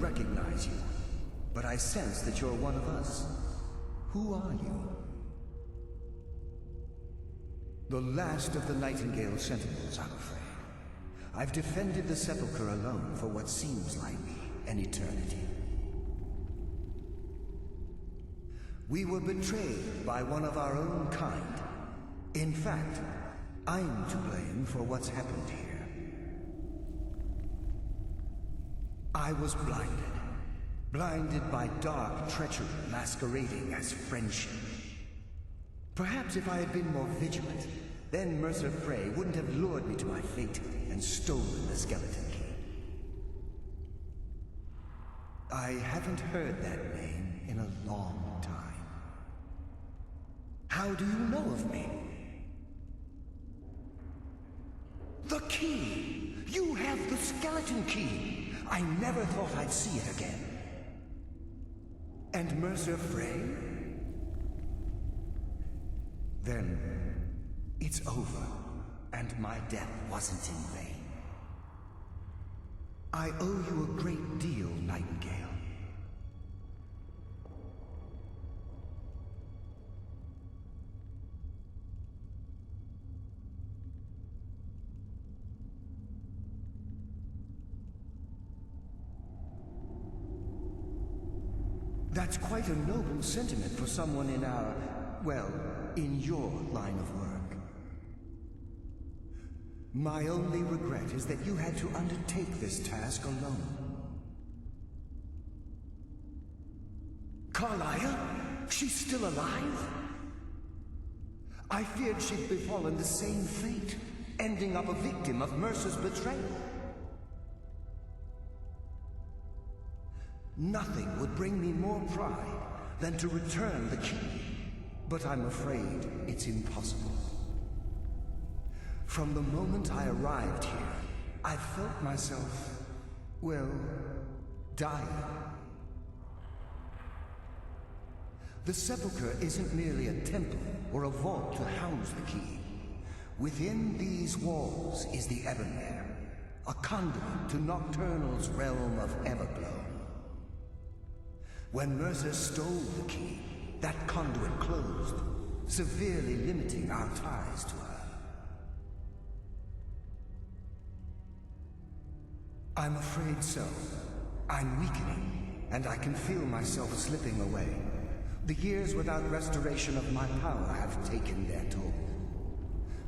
recognize you, but I sense that you're one of us. Who are you? The last of the Nightingale Sentinels, I'm afraid. I've defended the sepulchre alone for what seems like an eternity. We were betrayed by one of our own kind. In fact, I'm to blame for what's happened here. I was blinded by dark treachery masquerading as friendship. Perhaps if I had been more vigilant, then Mercer Frey wouldn't have lured me to my fate and stolen the skeleton key. I haven't heard that name in a long time. How do you know of me? The key! You have the skeleton key! I never thought I'd see it again. And Mercer Frey? Then it's over, and my death wasn't in vain. I owe you a great deal, Nightingale. That's quite a noble sentiment for someone in our, well, in your line of work. My only regret is that you had to undertake this task alone. Carlia? She's still alive? I feared she'd befallen the same fate, ending up a victim of Mercer's betrayal. Nothing would bring me more pride than to return the key, but I'm afraid it's impossible. From the moment I arrived here, I felt myself, well, dying. The sepulchre isn't merely a temple or a vault to house the key. Within these walls is the Ebonmere, a conduit to Nocturnal's realm of Everglow. When Mercer stole the key, that conduit closed, severely limiting our ties to her. I'm afraid so. I'm weakening, and I can feel myself slipping away. The years without restoration of my power have taken their toll.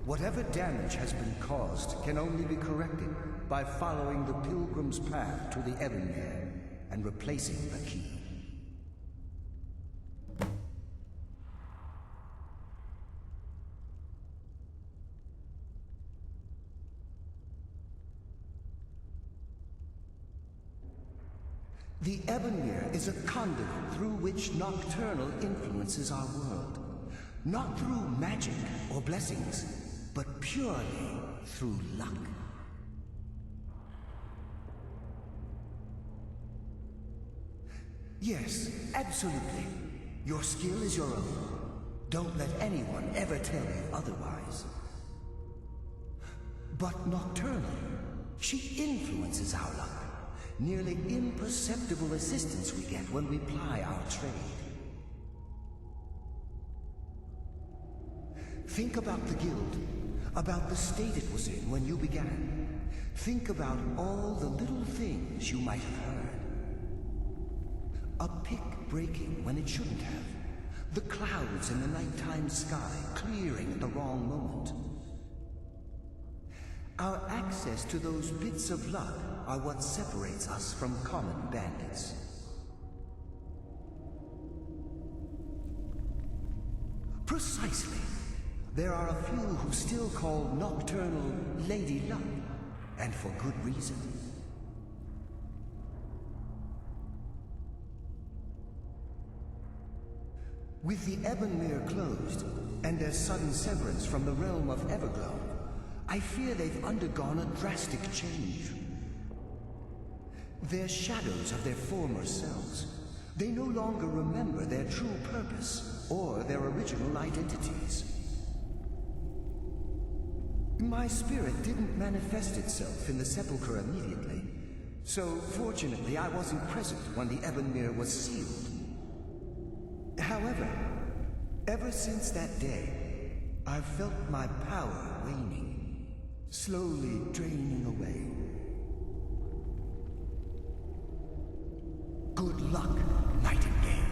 Whatever damage has been caused can only be corrected by following the pilgrim's path to the Ebonmere and replacing the key. The Ebonmere is a conduit through which Nocturnal influences our world. Not through magic or blessings, but purely through luck. Yes, absolutely. Your skill is your own. Don't let anyone ever tell you otherwise. But Nocturnal, she influences our luck. Nearly imperceptible assistance we get when we ply our trade. Think about the guild, about the state it was in when you began. Think about all the little things you might have heard. A pick breaking when it shouldn't have. The clouds in the nighttime sky clearing at the wrong moment. Our access to those bits of luck are what separates us from common bandits. Precisely. There are a few who still call Nocturnal Lady Luck, and for good reason. With the Ebonmere closed, and their sudden severance from the realm of Everglow, I fear they've undergone a drastic change. They're shadows of their former selves. They no longer remember their true purpose or their original identities. My spirit didn't manifest itself in the sepulchre immediately, So, fortunately, I wasn't present when the Ebon Mirror was sealed. However, ever since that day, I've felt my power waning, slowly draining away. Good luck, Nightingale.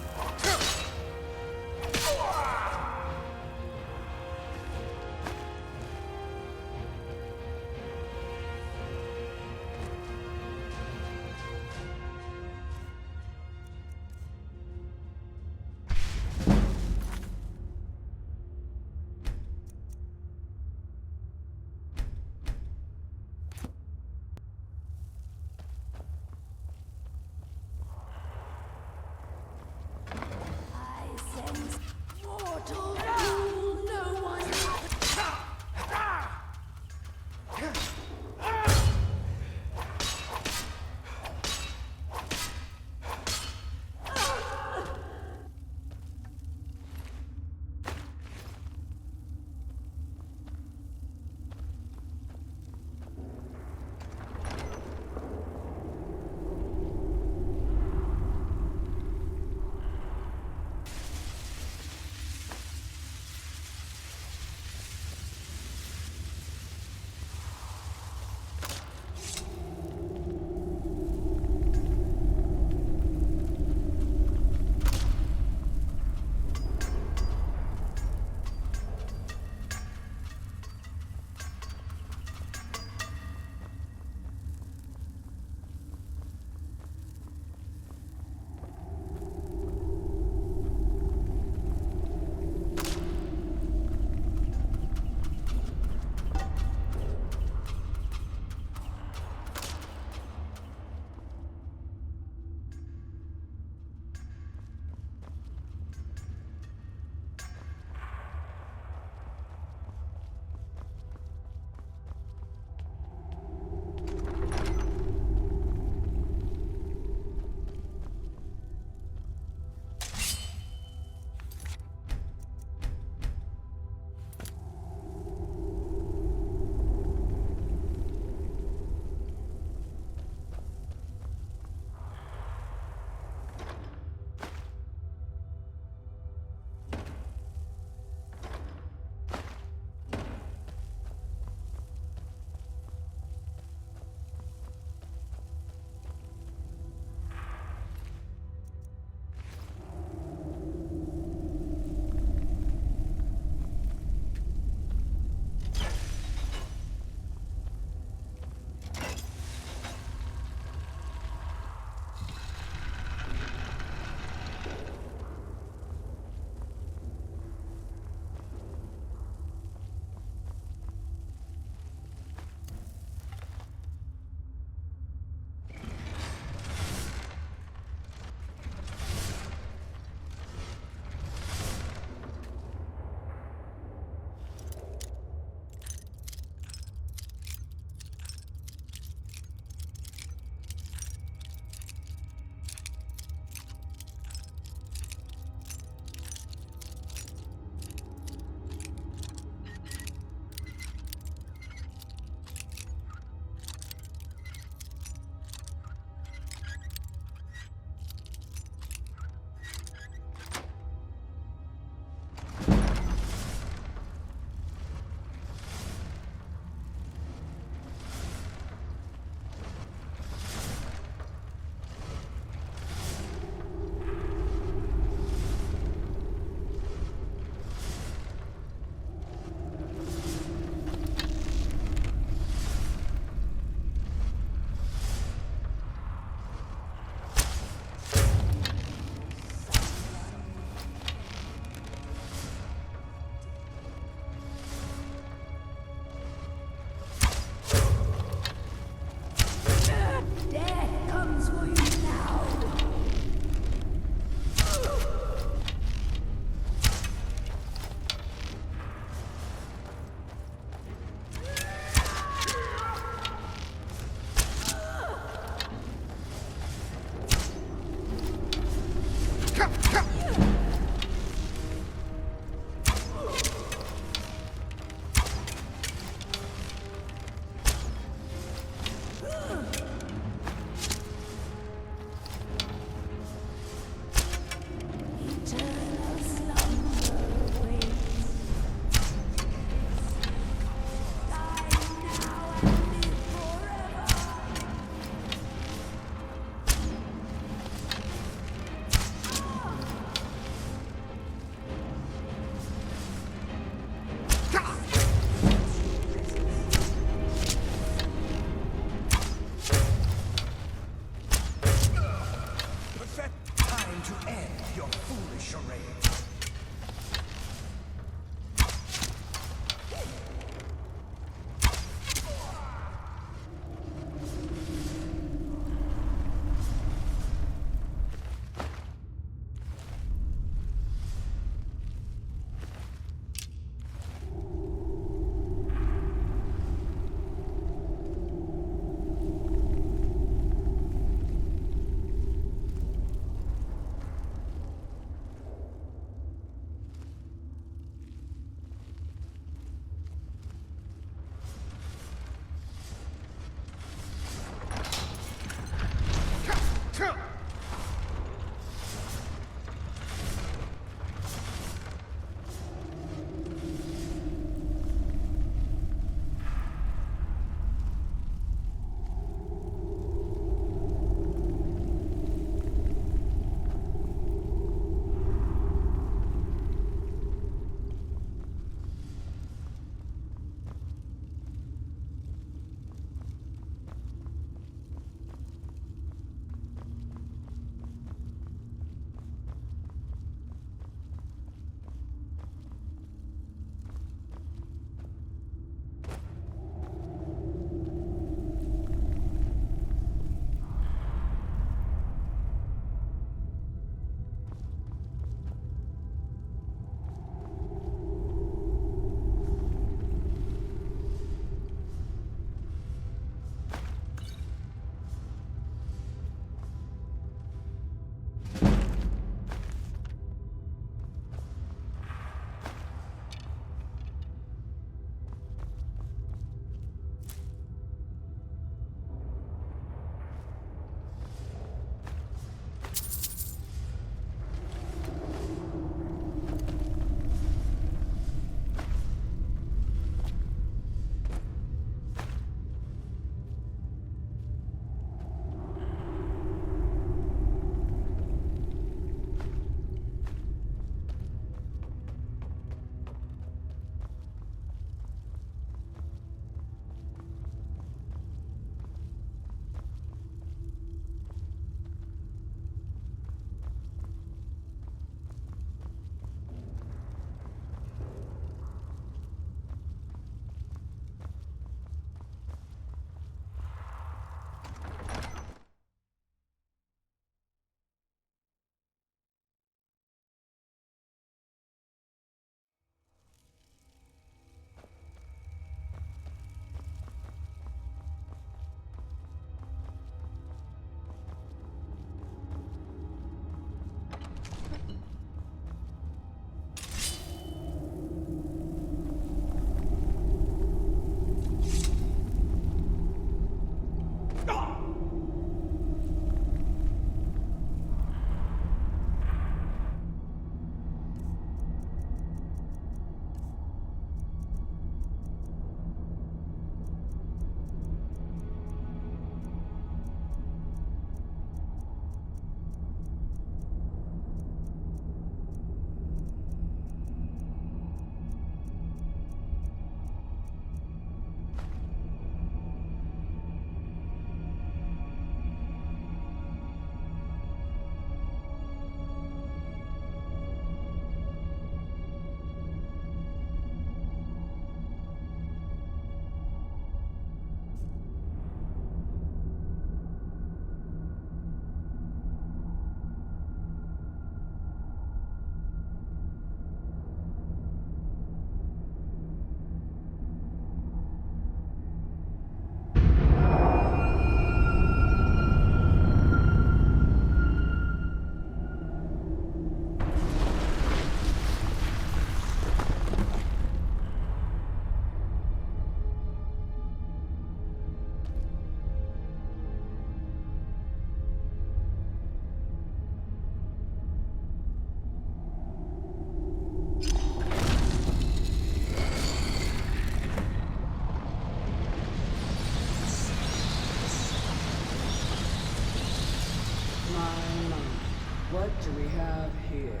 What do we have here?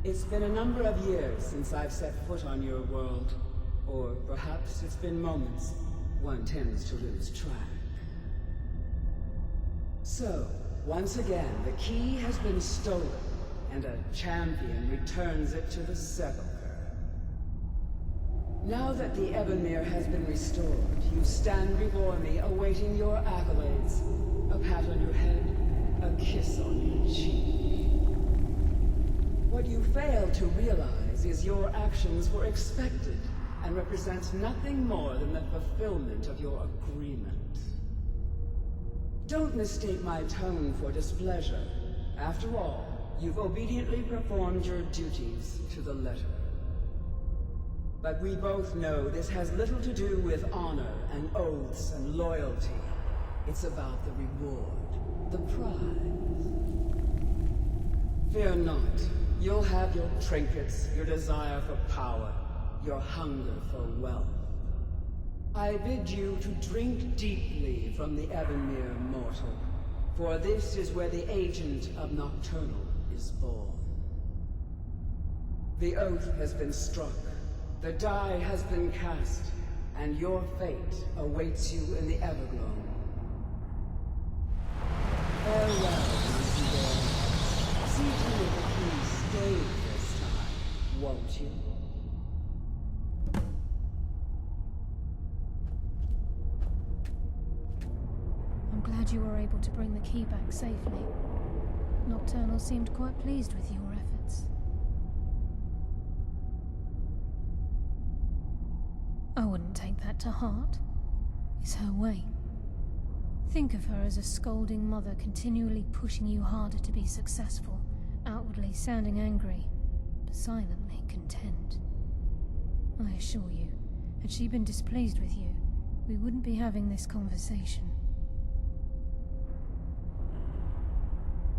It's been a number of years since I've set foot on your world. Or perhaps it's been moments. One tends to lose track. So, once again, the key has been stolen, and a champion returns it to the sepulchre. Now that the Ebonmere has been restored, you stand before me awaiting your accolades. A pat on your head, a kiss on your cheek. What you fail to realize is your actions were expected and represent nothing more than the fulfillment of your agreement. Don't mistake my tone for displeasure. After all, you've obediently performed your duties to the letter. But we both know this has little to do with honor and oaths and loyalty. It's about the reward, the Fear not. You'll have your trinkets, your desire for power, your hunger for wealth. I bid you to drink deeply from the Evermere mortal, for this is where the agent of Nocturnal is born. The oath has been struck, the die has been cast, and your fate awaits you in the Everglow. Farewell, Nightingale. See to it that you stay this time, won't you? I'm glad you were able to bring the key back safely. Nocturnal seemed quite pleased with your efforts. I wouldn't take that to heart. It's her way. Think of her as a scolding mother continually pushing you harder to be successful, outwardly sounding angry, but silently content. I assure you, had she been displeased with you, we wouldn't be having this conversation.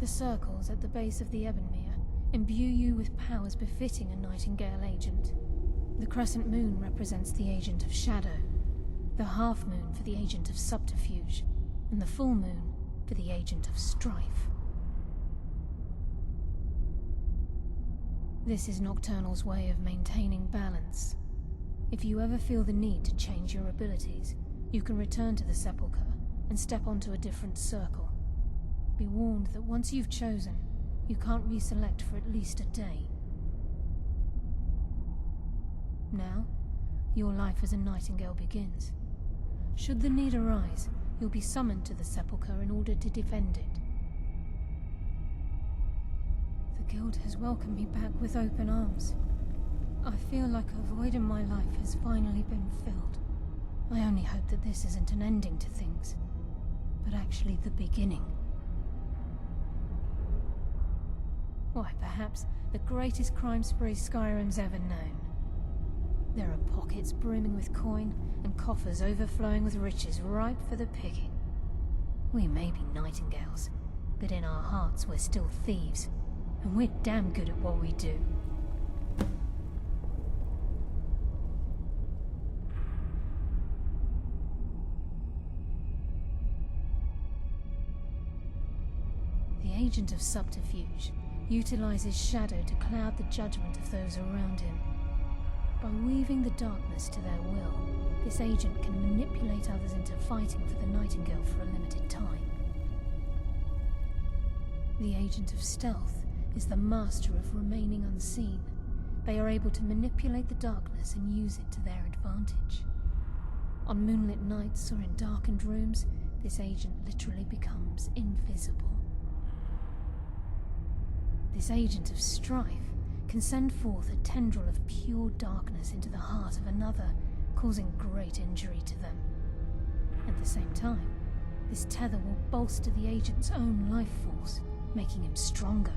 The circles at the base of the Evermere imbue you with powers befitting a Nightingale agent. The crescent moon represents the agent of shadow, the half moon for the agent of subterfuge, and the full moon for the agent of strife. This is Nocturnal's way of maintaining balance. If you ever feel the need to change your abilities, you can return to the Sepulchre and step onto a different circle. Be warned that once you've chosen, you can't reselect for at least a day. Now, your life as a Nightingale begins. Should the need arise, you'll be summoned to the Sepulchre in order to defend it. The Guild has welcomed me back with open arms. I feel like a void in my life has finally been filled. I only hope that this isn't an ending to things, but actually the beginning. Why, perhaps the greatest crime spree Skyrim's ever known. There are pockets brimming with coin and coffers overflowing with riches ripe for the picking. We may be Nightingales, but in our hearts we're still thieves, and we're damn good at what we do. The agent of subterfuge utilizes shadow to cloud the judgment of those around him. By weaving the darkness to their will, this agent can manipulate others into fighting for the Nightingale for a limited time. The agent of stealth is the master of remaining unseen. They are able to manipulate the darkness and use it to their advantage. On moonlit nights or in darkened rooms, this agent literally becomes invisible. This agent of strife can send forth a tendril of pure darkness into the heart of another, causing great injury to them. At the same time, this tether will bolster the agent's own life force, making him stronger.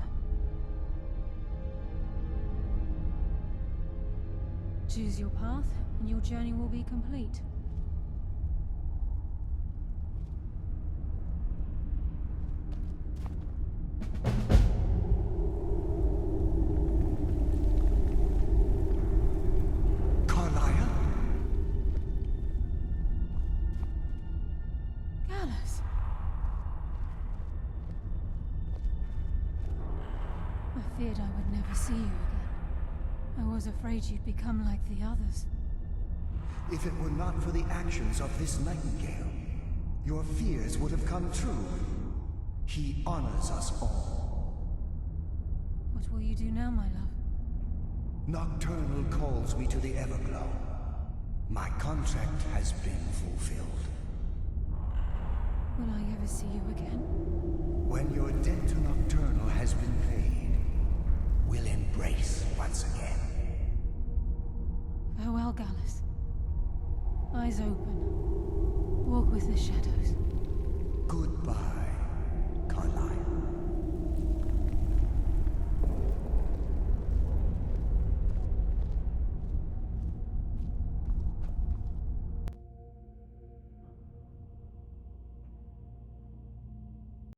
Choose your path, and your journey will be complete. I feared I would never see you again. I was afraid you'd become like the others. If it were not for the actions of this Nightingale, your fears would have come true. He honors us all. What will you do now, my love? Nocturnal calls me to the Everglow. My contract has been fulfilled. Will I ever see you again? When your debt to Nocturnal has been paid, we'll embrace once again. Farewell, Gallus. Eyes open. Walk with the shadow.